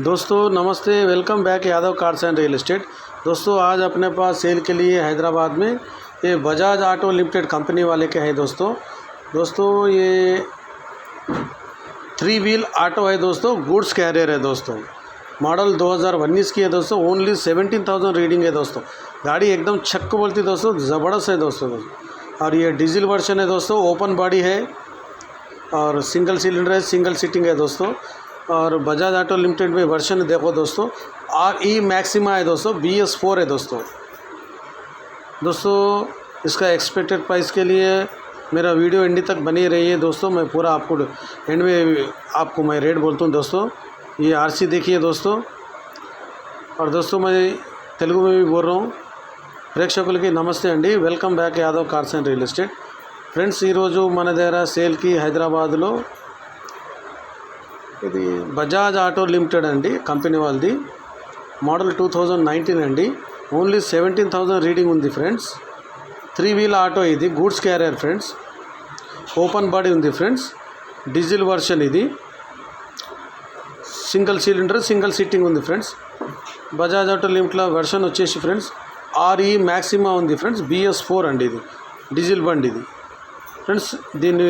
दोस्तों नमस्ते, welcome back Yadav cars and real estate. दोस्तों आज अपने पास सेल के लिए हैदराबाद में ये बजाज ऑटो लिमिटेड कंपनी वाले के हैं। दोस्तों ये 3 व्हील ऑटो है दोस्तों, गुड्स कैरियर है दोस्तों। मॉडल 2019 की है दोस्तों। ओनली 17,000 रीडिंग है दोस्तों। गाड़ी एकदम छक्क बोलती दोस्तों, ज़बरदस्त है दोस्तों। और ये डीजल वर्जन है दोस्तों, ओपन बॉडी है और सिंगल सिलेंडर है, सिंगल सीटिंग है दोस्तों। और बजाज ऑटो लिमिटेड में वर्जन देखो दोस्तों, RE मैक्सिमा है दोस्तों, BS4 है दोस्तों। इसका एक्सपेक्टेड प्राइस के लिए मेरा वीडियो एंड तक बनी रही है दोस्तों। मैं पूरा आपको एंड में आपको मैं रेट बोलता हूँ दोस्तों। ये RC देखिए दोस्तों। और दोस्तों मैं तेलुगु में भी बोल रहा हूँ। ప్రేక్షకులకి నమస్తే అండి, welcome back Yadav cars and real estate friends. ఈరోజు మన దగ్గర సేల్కి హైదరాబాద్లో ఇది బజాజ్ ఆటో లిమిటెడ్ అండి, కంపెనీ వాళ్ళది। మోడల్ 2019 అండి। ఓన్లీ 17,000 రీడింగ్ ఉంది ఫ్రెండ్స్। 3 వీల్ ఆటో ఇది, goods carrier friends. Open body ఉంది ఫ్రెండ్స్, డీజిల్ వర్షన్ ఇది, సింగిల్ సిలిండర్, సింగిల్ సీటింగ్ ఉంది ఫ్రెండ్స్। బజాజ్ ఆటో లిమిట్లో వెర్షన్ వచ్చేసి ఫ్రెండ్స్ RE మ్యాక్సిమా ఉంది ఫ్రెండ్స్, BS4 అండి ఇది, డీజిల్ బండి ఇది ఫ్రెండ్స్। దీన్ని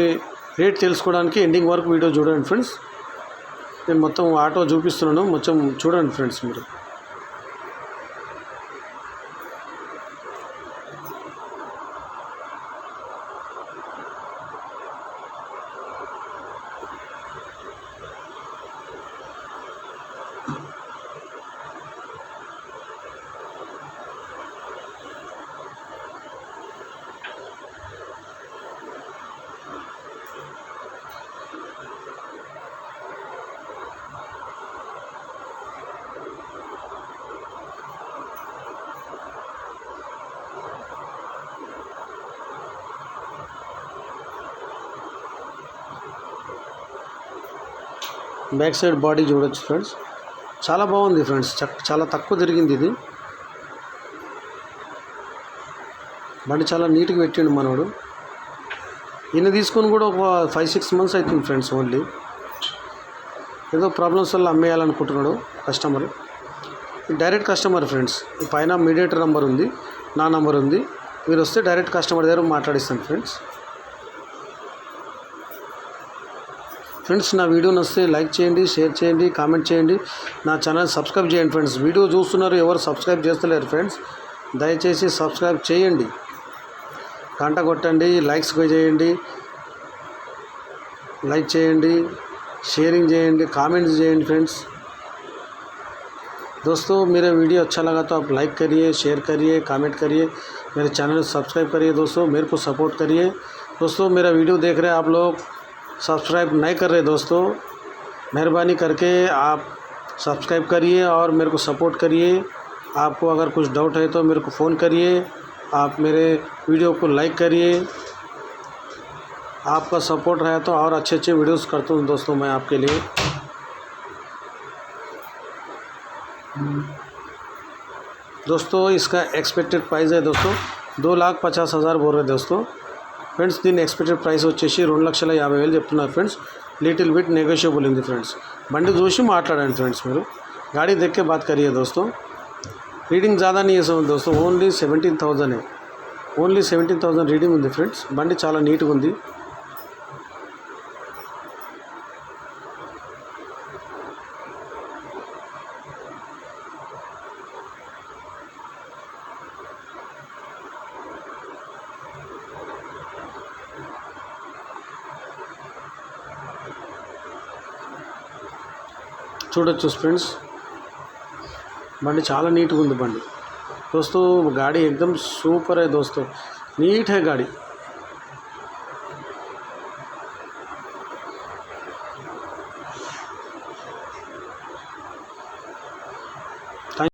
రేట్ తెలుసుకోవడానికి ఎండింగ్ వరకు వీడియో చూడండి ఫ్రెండ్స్। నేను మొత్తం ఆటో చూపిస్తున్నాను, మొత్తం చూడండి ఫ్రెండ్స్ మీరు। బ్యాక్ సైడ్ బాడీ చూడొచ్చు ఫ్రెండ్స్, చాలా బాగుంది ఫ్రెండ్స్। చాలా తక్కువ తిరిగింది ఇది బండి, చాలా నీట్గా పెట్టిండు మనోడు। ఈయన తీసుకొని కూడా ఒక 5-6 మంత్స్ అవుతుంది ఫ్రెండ్స్। ఓన్లీ ఏదో ప్రాబ్లమ్స్ వల్ల అమ్మేయాలనుకుంటున్నాడు కస్టమర్, డైరెక్ట్ కస్టమర్ ఫ్రెండ్స్। ఈ పైన మీడియేటర్ నెంబర్ ఉంది, నా నెంబర్ ఉంది, మీరు వస్తే డైరెక్ట్ కస్టమర్ దగ్గర మాట్లాడిస్తాను ఫ్రెండ్స్। ఫ్రెండ్స్ నా వీడియో నచ్చితే లైక్ చేయండి, షేర్ చేయండి, కామెంట్ చేయండి, నా ఛానల్ సబ్స్క్రైబ్ చేయండి ఫ్రెండ్స్। వీడియో చూస్తున్నారు, ఎవరు సబ్స్క్రైబ్ చేస్తలేరు ఫ్రెండ్స్, దయచేసి సబ్స్క్రైబ్ చేయండి, గంట కొట్టండి, లైక్స్ చేయండి, లైక్ చేయండి, शेयरिंग చేయండి, కామెంట్స్ చేయండి फ्रेंड्स। दोस्तों मेरा वीडियो अच्छा लगा तो आप लाइक करिए, शेयर करिए, कमेंट करिए, मेरे चैनल सब्सक्राइब करिए दोस्तों, मेरे को सपोर्ट करिए दोस्तों। मेरा वीडियो देख रहे हैं आप लोग, सब्सक्राइब नहीं कर रहे दोस्तों, मेहरबानी करके आप सब्सक्राइब करिए और मेरे को सपोर्ट करिए। आपको अगर कुछ डाउट है तो मेरे को फ़ोन करिए, आप मेरे वीडियो को लाइक करिए। आपका सपोर्ट रहा तो और अच्छे अच्छे वीडियोस करता हूँ दोस्तों मैं आपके लिए। दोस्तों इसका एक्सपेक्टेड प्राइस है दोस्तों 2,50,000 बोल रहे दोस्तों ఫ్రెండ్స్। దీని ఎక్స్పెక్టెడ్ ప్రైస్ వచ్చేసి 2,50,000 చెప్తున్నారు ఫ్రెండ్స్। లిటిల్ బిట్ నెగోషియబుల్ ఉంది ఫ్రెండ్స్। బండి చూసి మాట్లాడండి ఫ్రెండ్స్ మీరు, गाड़ी देख के बात करिए दोस्तों। रीडिंग ज़्यादा नहीं है दोस्तों, ఓన్లీ 17,000 है, ఓన్లీ 17,000 రీడింగ్ ఉంది ఫ్రెండ్స్। బండి చాలా నీట్గా ఉంది। చూడొచ్చు ఫ్రెండ్స్, బండి చాలా నీట్గా ఉంది బండి दोस्तों। गाड़ी एकदम सुपर है दोस्तों, नीट है गाड़ी।